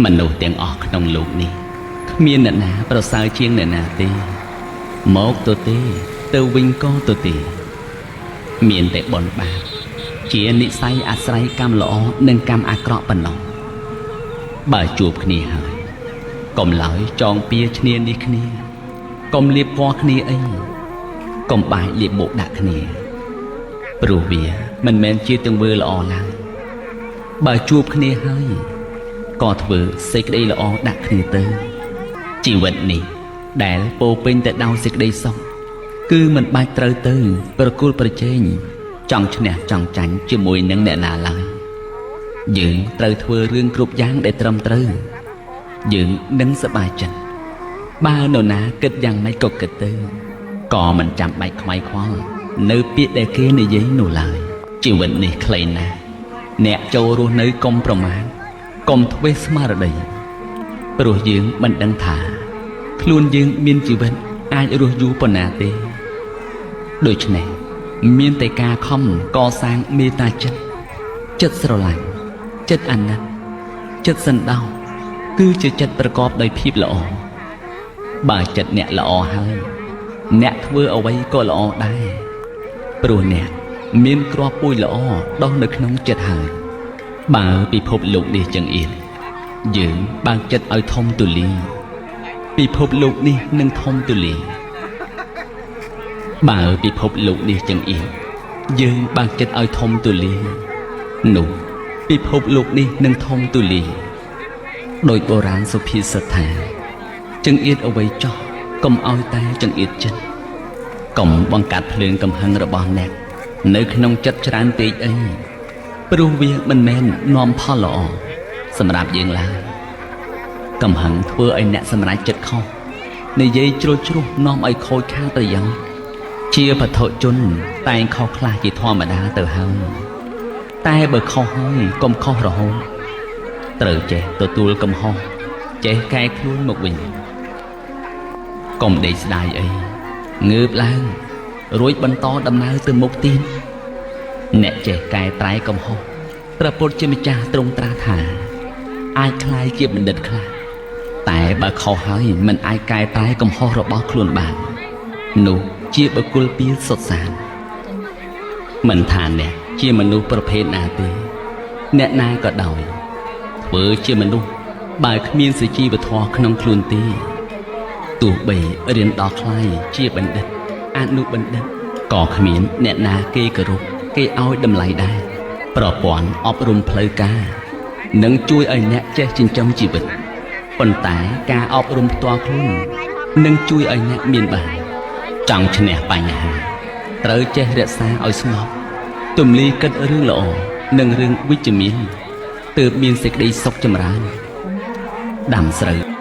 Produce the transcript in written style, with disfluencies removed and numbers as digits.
មនុស្សទាំងអស់ក្នុងលោកនេះគ្មានអ្នកណាប្រសើរជាងអ្នកណាទេមកទៅទេទៅវិញក៏ទៅទេមានតែបុណ្យបាបជានិស័យអាស្រ័យកម្មល្អនិងកម្មអាក្រក់ប៉ុណ្ណោះបើជួបគ្នាហើយកុំឡើយចងពៀឈ្នានេះគ្នាកុំលៀបពណ៌គ្នាអីកុំបាយលៀបមុខដាក់គ្នាព្រោះវាមិនមែនជាទង្វើល្អឡើយបើជួបគ្នាហើយក៏ធ្វើសេចក្តីល្អដាក់គ្នាទៅជីវិតនេះដែលពោពេញតែដោយសេចក្តីសុខគឺមិនបាច់ត្រូវទៅប្រគល់ប្រជែងចង់ឈ្នះចង់ចាញ់ជាមួយនឹងអ្នកណាឡើយយើងត្រូវធ្វើរឿងគ្រប់យ៉ាងដែលត្រឹមត្រូវយើងនឹងសប្បាយចិត្តបើនរណាគិតយ៉ាងម៉េចក៏គិតទៅក៏មិនចាំបាច់ខ្វាយខ្វល់នៅពាក្យដែលគេនិយាយនោះឡើយជីវិតនេះខ្លីណាស់អ្នកចូលរស់នៅកុំប្រមាថកុំធ្វេសស្មារតីព្រោះយើងមិនដឹងថាខ្លួនយើងមានជីវិតអាចរស់យូរប៉ុណ្ណាទេដូច្នេះមានតែការខំកសាងមេត្តាចិត្តស្រឡាញ់ចិត្តអាណិតចិត្តសន្តោសគឺជាចិត្តប្រកបដោយភាពល្អបើចិត្តអ្នកល្អហើយអ្នកធ្វើអ្វីក៏ល្អដែរព្រោះអ្នកមានគ្រាប់ពូជល្អដុះនៅក្នុងចិត្តហើយបើពិភពលោកនេះចង្អៀតយើងបើកចិត្តឲ្យធំទូលាយពិភពលោកនេះនឹងធំទូលាយបើពិភពលោកនេះចង្អៀតយើងបើកចិត្តឲ្យធំទូលាយនោះពិភពលោកនេះនឹងធំទូលាយដោយបុរាណសុភាសិតថាចង្អៀតអ្វីចោះកុំឲ្យតែចង្អៀតចិត្តកុំបង្កាត់ភ្លើងកំហឹងរបស់អ្នកនៅក្នុងចិត្តច្រើនពេកអីព្រោះវាមិនមែននាំផលល្អសម្រាប់យើងឡើយកំហឹងធ្វើឲ្យអ្នកសម្រេចចិត្តខុសនិយាយជ្រុលជ្រុះនាំឲ្យខូចខាតប្រយោជន៍ជាបឋជនតែងខុសខ្លះជាធម្មតាទៅហើយតែបើខុសហើយកុំខុសរហូតត្រូវចេះទទួលកំហុសចេះកែខ្លួនមកវិញកុំដេកស្ដាយអីងើបឡើងរួចបន្តដំណើរទៅមុខទៀតអ្នកចេះកែប្រែកំហុសព្រះពុទ្ធជាម្ចាស់ទ្រង់ត្រាស់ថាអាចក្លាយជាបណ្ឌិតខ្លះតែបើខុសហើយមិនអាចកែប្រែកំហុសរបស់ខ្លួនបាននោះជាបុគ្គលពីលសុទ្ធសាធមិនថាអ្នកជាមនុស្សប្រភេទណាទេអ្នកណាក៏ដោយធ្វើជាមនុស្សបើគ្មានសុជីវធម៌ក្នុងខ្លួនទេទោះបីរៀនដល់ខ្ល้ายជាបណ្ឌិតអនុបណ្ឌិតក៏គ្មានអ្នកណាគេគោរពគេឲ្យតម្លៃដែរប្រព័ន្ធអប់រំផ្លូវការនឹងជួយឲ្យអ្នកចេះចិញ្ចឹមជីវិតប៉ុន្តែការអប់រំផ្ទាល់ខ្លួននឹងជួយឲ្យអ្នកមានបានចង់ឈ្នះបញ្ហាត្រូវចេះរក្សាឲ្យស្ងប់ទម្លាយគិតរឿងល្អនិងរឿងវិជ្ជមានទើបមានសេចក្តីសុខចម្រើនដាំស្រូវ